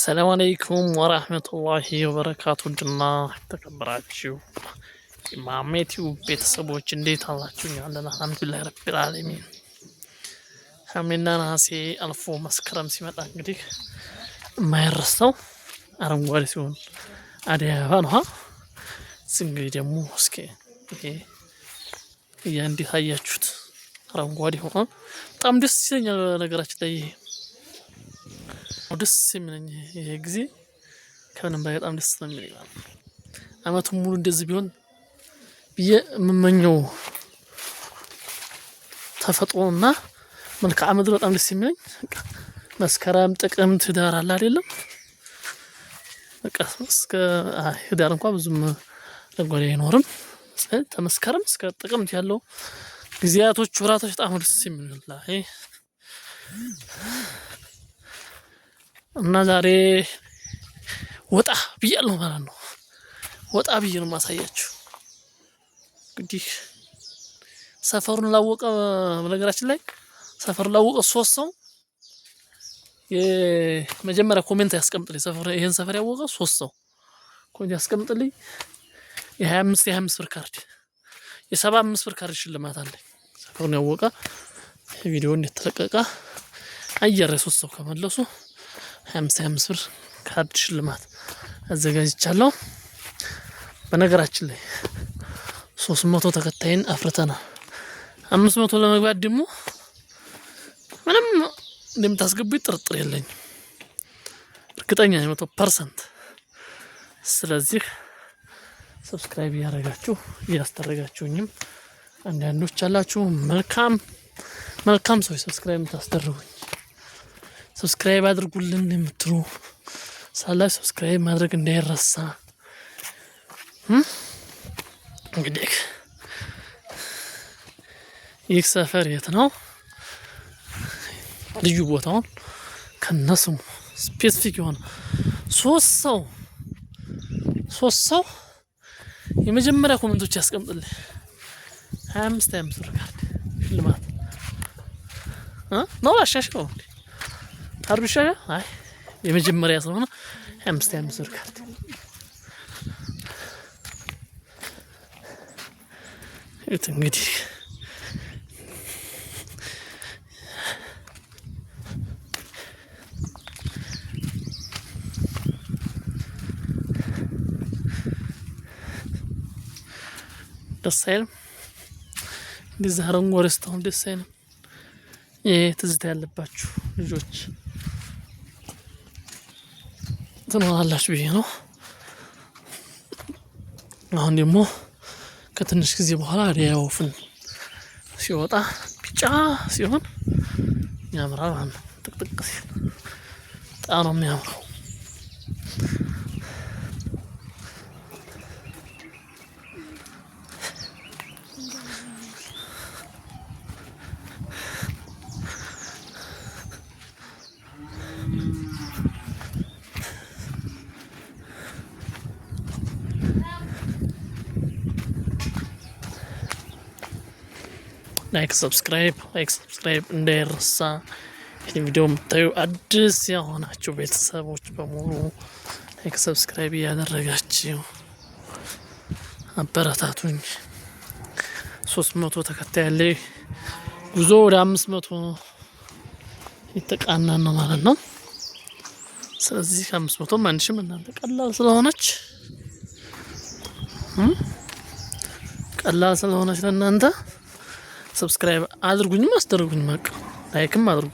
السلام عليكم ورحمة الله وبركاته جنا تكبراتشو ማሜቲው ቤተሰቦች እንዴት አላችሁ? ያለን አልሐምዱሊላህ ረቢል ዓለሚን። ሐምሌና ነሐሴ አልፎ መስከረም ሲመጣ እንግዲህ የማይረሳው አረንጓዴ ሲሆን አደይ አበባ ነው። እንግዲህ ደግሞ እስኪ ይሄ እንዴት አያችሁት? አረንጓዴ ሆኖ በጣም ደስ ይለኛል። ነገራችን ላይ ደስ የሚለኝ ይሄ ጊዜ ከምንም በላይ በጣም ደስ ነው የሚለኝ። አመቱን ሙሉ እንደዚህ ቢሆን ብዬ የምመኘው ተፈጥሮና መልክዓ ምድር በጣም ደስ የሚለኝ መስከረም፣ ጥቅምት፣ ህዳር አለ አይደለም። በቃ እስከ ህዳር እንኳን ብዙም አረንጓዴ አይኖርም። ተመስከረም እስከ ጥቅምት ያለው ጊዜያቶች ወራቶች በጣም ደስ የሚሉላ እና ዛሬ ወጣ ብያለሁ ማለት ነው። ወጣ ብዬ ነው ማሳያችሁ። እንግዲህ ሰፈሩን ላወቀ በነገራችን ላይ ሰፈሩን ላወቀ 3 ሰው የመጀመሪያ ኮሜንት ያስቀምጥልኝ። ይሄን ሰፈር ያወቀ 3 ሰው ኮሜንት ያስቀምጥልኝ። የ25 ብር ካርድ የ75 ብር ካርድ ሽልማት አለኝ። ሰፈሩን ያወቀ ቪዲዮ እንደተለቀቀ አየር 3 ሰው ከመለሱ 25 ብር ካርድ ሽልማት አዘጋጅቻለሁ። በነገራችን ላይ 300 ተከታይን አፍርተናል። 500 ለመግባት ደግሞ ምንም እንደምታስገቡኝ ጥርጥር የለኝም፣ እርግጠኛ ነኝ 100%። ስለዚህ ሰብስክራይብ እያደረጋችሁ እያስደረጋችሁኝም አንዳንዶች አላችሁ መልካም ሰው ሰብስክራይብ የምታስደርጉኝ ሰብስክራይብ አድርጉልን የምትሉ ሳላ ሰብስክራይብ ማድረግ እንዳይረሳ። እንግዲህ ይህ ሰፈር የት ነው? ልዩ ቦታውን ከነስሙ ስፔሲፊክ የሆነ 3 ሰው የመጀመሪያ ኮሜንቶች ያስቀምጥልኝ 25 ብር ካርድ ሽልማት ነው። አሻሽለው አርብሻ አይ የመጀመሪያ ስለሆነ 25 ብር ካርድ እንግዲህ ደስ አይልም? እንደዚህ አረንጓዴ ስትሆን ደስ አይልም? ይሄ ትዝታ ያለባችሁ ልጆች ትኖራላችሁ ብዬ ነው። አሁን ደግሞ ከትንሽ ጊዜ በኋላ አደይ ወፍን ሲወጣ ቢጫ ሲሆን ያምራል ማለት ነው። ጥቅጥቅ ሲል በጣም ነው የሚያምረው። ላይክ ሰብስክራይብ እንዳይረሳ። ይህን ቪዲዮ የምታዩ አዲስ የሆናችሁ ቤተሰቦች በሙሉ ላይክ ሰብስክራይብ እያደረጋችሁ አበረታቱኝ። 300 ተከታይ ያለ ጉዞ ወደ 500 የተቃናን ነው ማለት ነው። ስለዚህ 500 1000 እናንተ ቀላል ስለሆነች ለእናንተ ሰብስክራይብ አድርጉኝም አስደርጉኝ። በቃ ላይክም አድርጉ።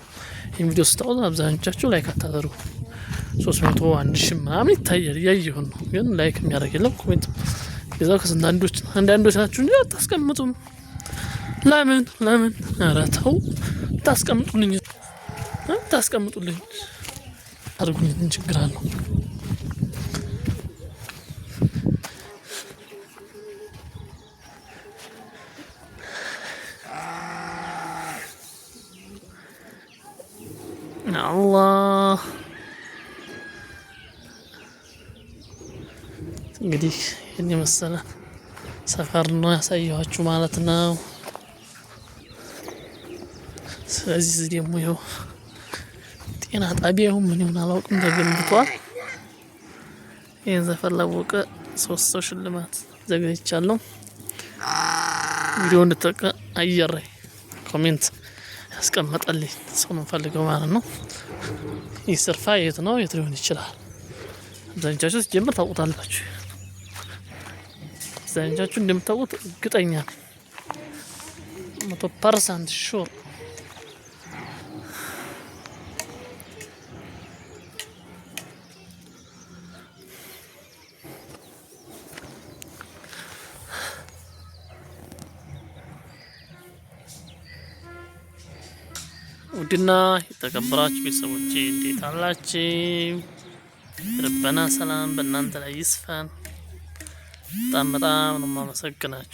ይሄን ቪዲዮ ስታውቁ አብዛኞቻችሁ ላይክ አታደርጉ። 300 1000 ምናምን ይታያል እያየሁን ነው፣ ግን ላይክ የሚያደርግ የለም። ኮሜንት ይዛው አንዳንዶች ናችሁ እንጂ አታስቀምጡም። ለምን ኧረ ተው ታስቀምጡልኝ አድርጉኝ። ምን ችግር አለው? አላህ እንግዲህ ይህን የመሰለ ሰፈር ነው ያሳየኋችሁ ማለት ነው። ስለዚህ ደግሞ ይኸው ጤና ጣቢያ ይሁን ምን ይሁን አላውቅም ተገንብቷል። ይሄን ዘፈን ላወቀ 3 ሰው ሽልማት ዘጋጅቻለሁ። ቪዲዮ እንድትቀ አየር ኮሜንት ያስቀመጠልኝ ሰው ነው ፈልገው ማለት ነው። ይህ ስርፋ የት ነው? የት ሊሆን ይችላል? አብዛኞቻችሁ ጀምር ታውቁታላችሁ። አብዛኞቻችሁ እንደምታውቁት እርግጠኛ 100% ሹር። ውድና የተከበራችሁ ቤተሰቦቼ እንዴት አላችሁ? ረበና ሰላም በእናንተ ላይ ይስፈን። በጣም ነው የማመሰግናችሁ።